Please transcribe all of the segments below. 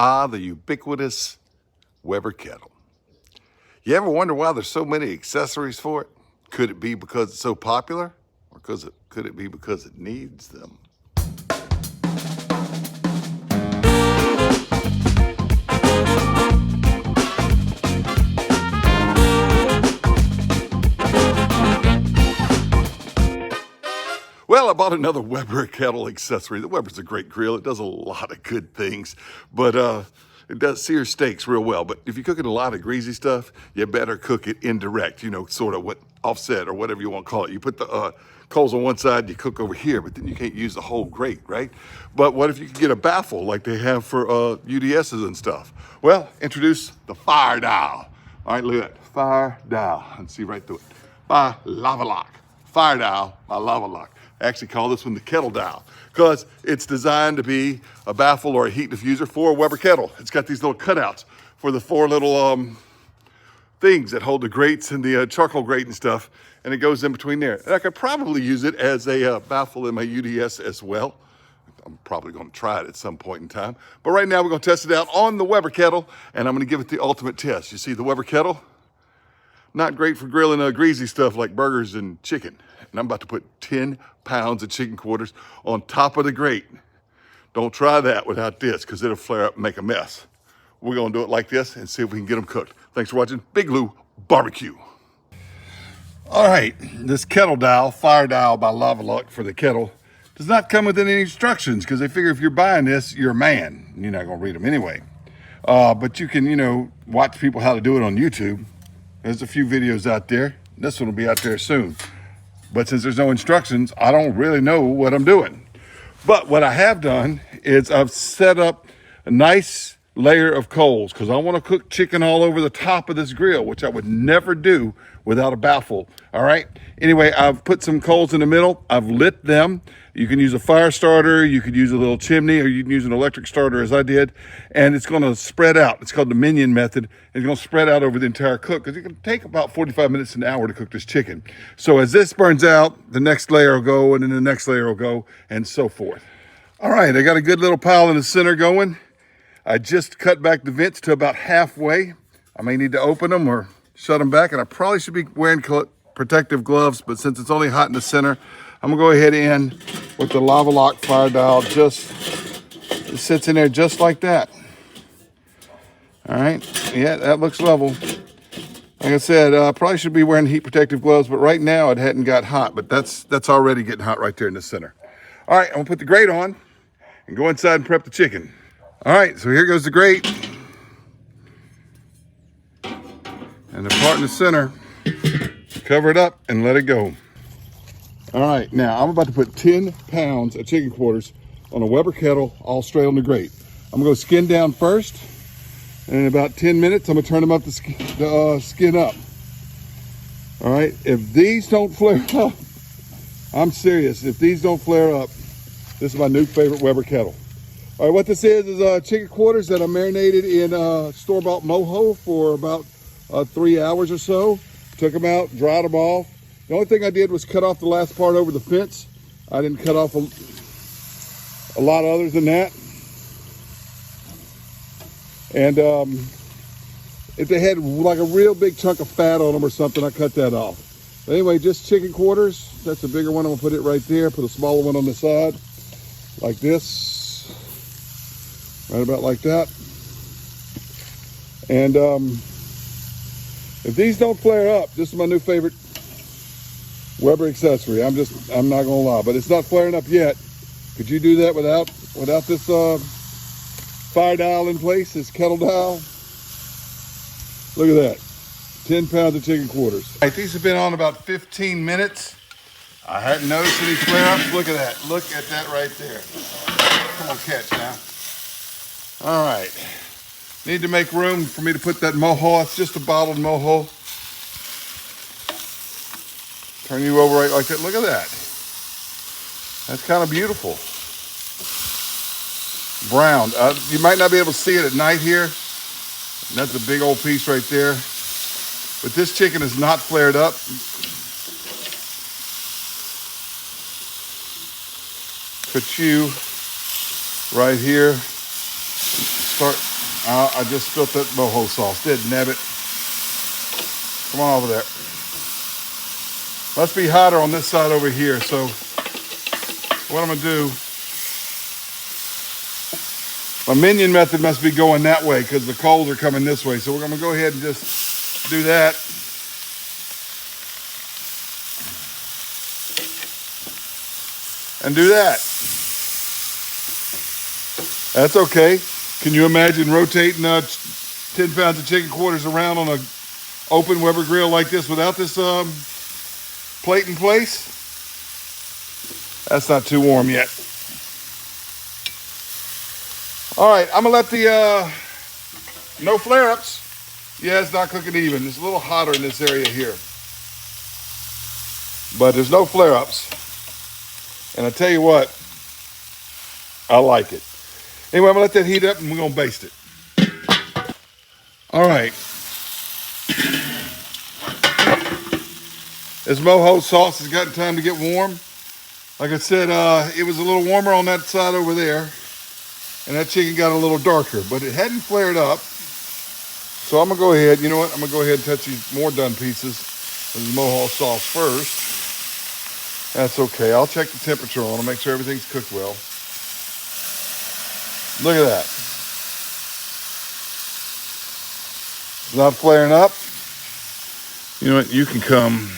Ah, the ubiquitous Weber Kettle. You ever wonder why there's so many accessories for it? Could it be because it's so popular? Or could it be because it needs them? Well, I bought another Weber Kettle accessory. The Weber's a great grill. It does a lot of good things, but it does sear steaks real well. But if you're cooking a lot of greasy stuff, you better cook it indirect, you know, sort of what offset or whatever you want to call it. You put the coals on one side, you cook over here, but then you can't use the whole grate, right? But what if you could get a baffle like they have for UDSs and stuff? Well, introduce the FireDial. All right, look at that, FireDial. And see right through it. By LavaLock. FireDial by LavaLock. I actually call this one the KettleDial because it's designed to be a baffle or a heat diffuser for a Weber Kettle. It's got these little cutouts for the four little things that hold the grates and the charcoal grate and stuff, and it goes in between there. And I could probably use it as a baffle in my UDS as well. I'm probably going to try it at some point in time. But right now we're going to test it out on the Weber Kettle, and I'm going to give it the ultimate test. You see the Weber Kettle? Not great for grilling greasy stuff like burgers and chicken. And I'm about to put 10 pounds of chicken quarters on top of the grate. Don't try that without this because it'll flare up and make a mess. We're gonna do it like this and see if we can get them cooked. Thanks for watching Big Lou Barbecue. All right, this KettleDial, FireDial by LavaLock for the kettle, does not come with any instructions because they figure if you're buying this, you're a man. You're not gonna read them anyway. But you can, you know, watch people how to do it on YouTube. There's a few videos out there. This one will be out there soon. But since there's no instructions, I don't really know what I'm doing. But what I have done is I've set up a nice layer of coals because I want to cook chicken all over the top of this grill, which I would never do without a baffle. All right. Anyway, I've put some coals in the middle. I've lit them. You can use a fire starter. You could use a little chimney, or you can use an electric starter as I did. And it's going to spread out. It's called the minion method. It's going to spread out over the entire cook because it can take about 45 minutes to an hour to cook this chicken. So as this burns out, the next layer will go, and then the next layer will go, and so forth. All right, I got a good little pile in the center going. I just cut back the vents to about halfway. I may need to open them or shut them back, and I probably should be wearing protective gloves, but since it's only hot in the center, I'm gonna go ahead in with the LavaLock FireDial. It sits in there just like that. All right, yeah, that looks level. Like I said, I probably should be wearing heat protective gloves, but right now it hadn't got hot, but that's already getting hot right there in the center. All right, I'm gonna put the grate on and go inside and prep the chicken. All right, so here goes the grate. And the part in the center, cover it up and let it go. All right, now I'm about to put 10 pounds of chicken quarters on a Weber Kettle, all straight on the grate. I'm gonna skin down first, and in about 10 minutes, I'm gonna turn them up to skin up. All right, if these don't flare up, I'm serious, if these don't flare up, this is my new favorite Weber Kettle. All right, what this is chicken quarters that I marinated in store-bought mojo for about 3 hours or so. Took them out, dried them off. The only thing I did was cut off the last part over the fence. I didn't cut off a lot other than that. And if they had like a real big chunk of fat on them or something, I cut that off. But anyway, just chicken quarters. That's a bigger one. I'm gonna put it right there. Put a smaller one on the side, like this. Right about like that. And if these don't flare up, this is my new favorite Weber accessory. I'm not gonna lie, but it's not flaring up yet. Could you do that without this FireDial in place, this KettleDial? Look at that, 10 pounds of chicken quarters. All right, these have been on about 15 minutes. I hadn't noticed any flare ups. Look at that, look at that right there. Come on, catch now. All right, need to make room for me to put that mojo. It's just a bottled mojo. Turn you over right like that. Look at that. That's kind of beautiful. Brown. You might not be able to see it at night here. That's a big old piece right there. But this chicken is not flared up. Put you right here. Start I just spilled that mojo sauce, didn't it? Come on over there. Must be hotter on this side over here. So what I'm gonna do, my minion method must be going that way because the coals are coming this way. So we're gonna go ahead and just do that. And do that. That's okay. Can you imagine rotating 10 pounds of chicken quarters around on an open Weber grill like this without this plate in place? That's not too warm yet. All right, I'm gonna let the, no flare-ups. Yeah, it's not cooking even. It's a little hotter in this area here. But there's no flare-ups. And I tell you what, I like it. Anyway, I'm gonna let that heat up and we're gonna baste it. All right. This mojo sauce has gotten time to get warm. Like I said, it was a little warmer on that side over there. And that chicken got a little darker, but it hadn't flared up. So I'm gonna go ahead, you know what? I'm gonna go ahead and touch these more done pieces of the mojo sauce first. That's okay. I'll check the temperature on it, make sure everything's cooked well. Look at that. It's not flaring up. You know what? You can come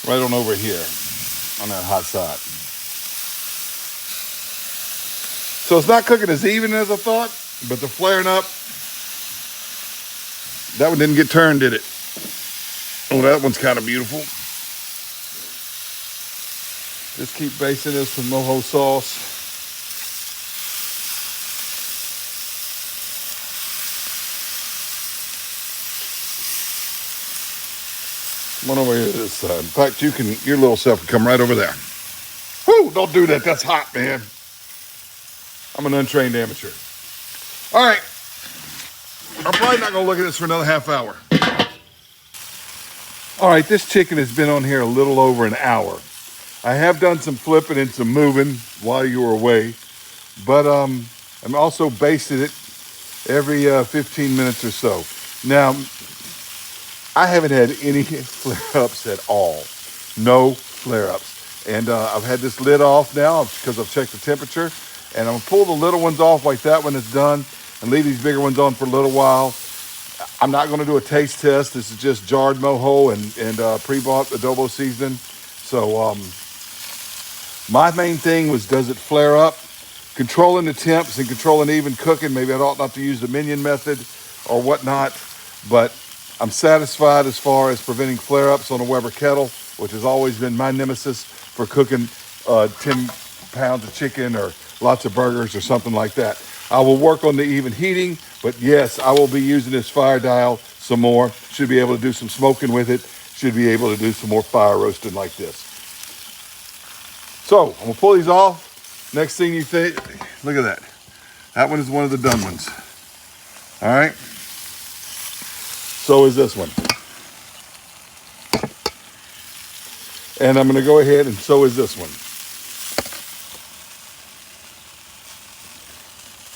right on over here on that hot side. So it's not cooking as even as I thought, but the flaring up, that one didn't get turned, did it? Oh, that one's kind of beautiful. Just keep basting this with mojo sauce. Come on over here to this side. In fact, your little self can come right over there. Whoo, don't do that. That's hot, man. I'm an untrained amateur. All right. I'm probably not going to look at this for another half hour. All right, this chicken has been on here a little over an hour. I have done some flipping and some moving while you were away, but I'm also basted it every 15 minutes or so. Now, I haven't had any flare-ups at all. No flare-ups. And I've had this lid off now because I've checked the temperature. And I'm gonna pull the little ones off like that when it's done and leave these bigger ones on for a little while. I'm not gonna do a taste test. This is just jarred mojo and pre-bought adobo seasoning. So my main thing was, does it flare up? Controlling the temps and controlling even cooking. Maybe I ought not to use the minion method or whatnot, but I'm satisfied as far as preventing flare-ups on a Weber Kettle, which has always been my nemesis for cooking 10 pounds of chicken or lots of burgers or something like that. I will work on the even heating, but yes, I will be using this FireDial some more. Should be able to do some smoking with it. Should be able to do some more fire roasting like this. So I'm gonna pull these off. Next thing you think, look at that. That one is one of the done ones. All right. So is this one. And I'm gonna go ahead and so is this one.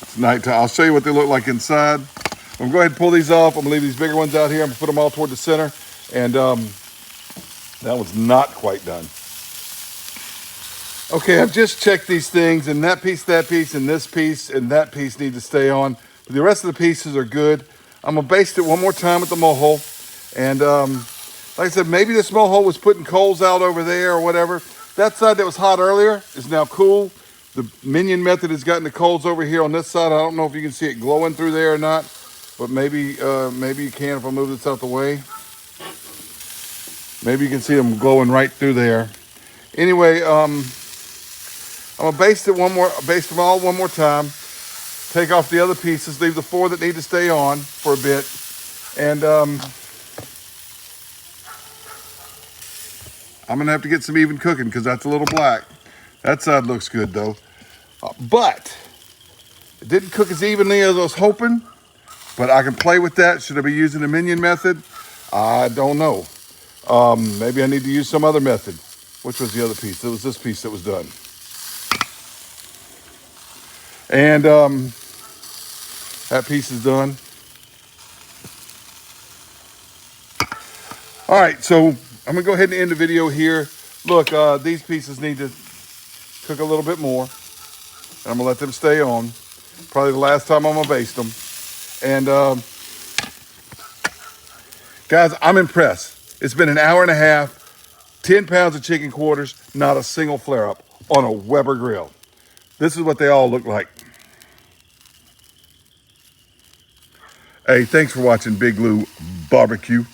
It's nighttime. I'll show you what they look like inside. I'm gonna go ahead and pull these off. I'm gonna leave these bigger ones out here. I'm gonna put them all toward the center. And that one's not quite done. Okay, I've just checked these things, and that piece, and this piece, and that piece need to stay on. But the rest of the pieces are good. I'm gonna baste it one more time with the mojo. And like I said, maybe this mojo was putting coals out over there or whatever. That side that was hot earlier is now cool. The minion method has gotten the coals over here on this side. I don't know if you can see it glowing through there or not, but maybe you can if I move this out the way. Maybe you can see them glowing right through there. Anyway, I'm gonna baste them all one more time. Take off the other pieces, leave the 4 that need to stay on for a bit. And I'm gonna have to get some even cooking because that's a little black. That side looks good though. But it didn't cook as evenly as I was hoping, but I can play with that. Should I be using the minion method? I don't know. Maybe I need to use some other method. Which was the other piece? It was this piece that was done. And That piece is done. All right, so I'm gonna go ahead and end the video here. Look, these pieces need to cook a little bit more, and I'm gonna let them stay on. Probably the last time I'm gonna baste them. And guys, I'm impressed. It's been an hour and a half, 10 pounds of chicken quarters, not a single flare up on a Weber grill. This is what they all look like. Hey, thanks for watching Big Lou Barbecue.